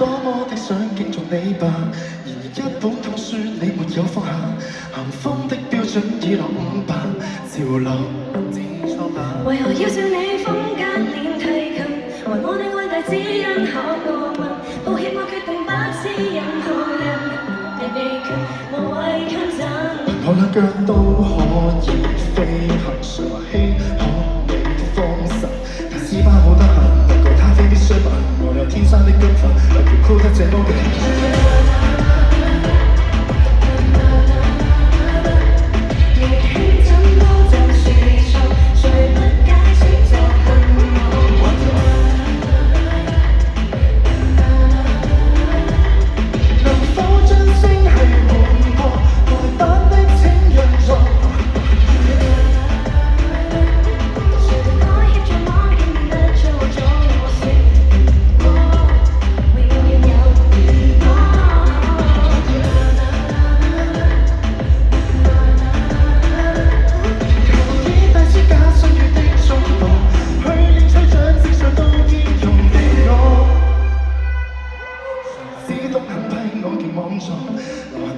多麼的想敬重你吧，然而一本通書你沒有放下，咸豐的標準已落500，潮流只錯吧。為何要笑你風格練提琴？為我的偉大只因可我問，抱歉我決定不知任何人，你被決無謂強震。我兩腳都可以飛行，誰話稀罕你方神？但是吧冇得閒，能夠他飛必須笨，我有天生的根份，何必箍得這麼緊？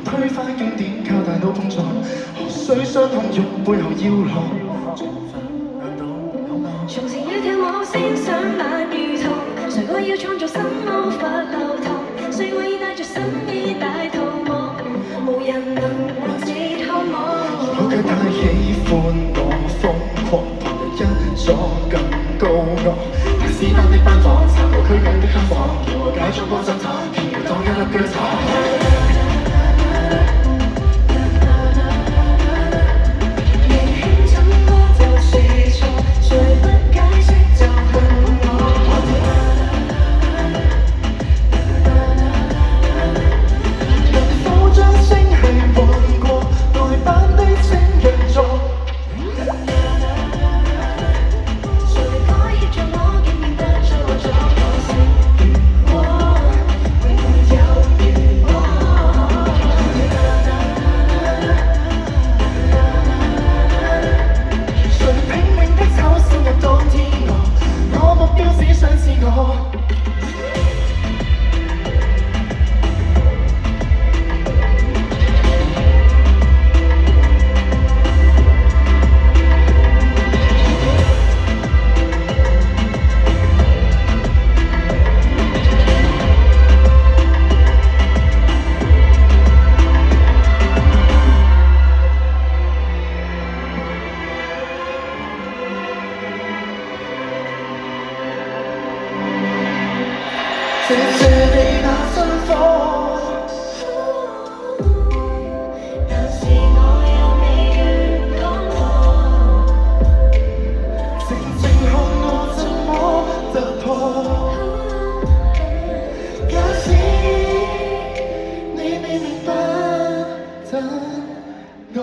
推翻經典靠大腦碰撞，何須傷痛肉背後要落？從前要跳舞先想扮如童，誰講要創造新魔法流堂？雖我已帶着新衣帶逃亡，無人能自看我。我卻太喜歡我瘋狂，旁人一左更高昂。大師班的班房，殘酷拘謹的黑房，叫我解咗個陣堂，偏要當一粒腳糖。謝謝你那辛苦，但是我又未願講破。靜靜看我怎麼突破。假使你未明白，等我。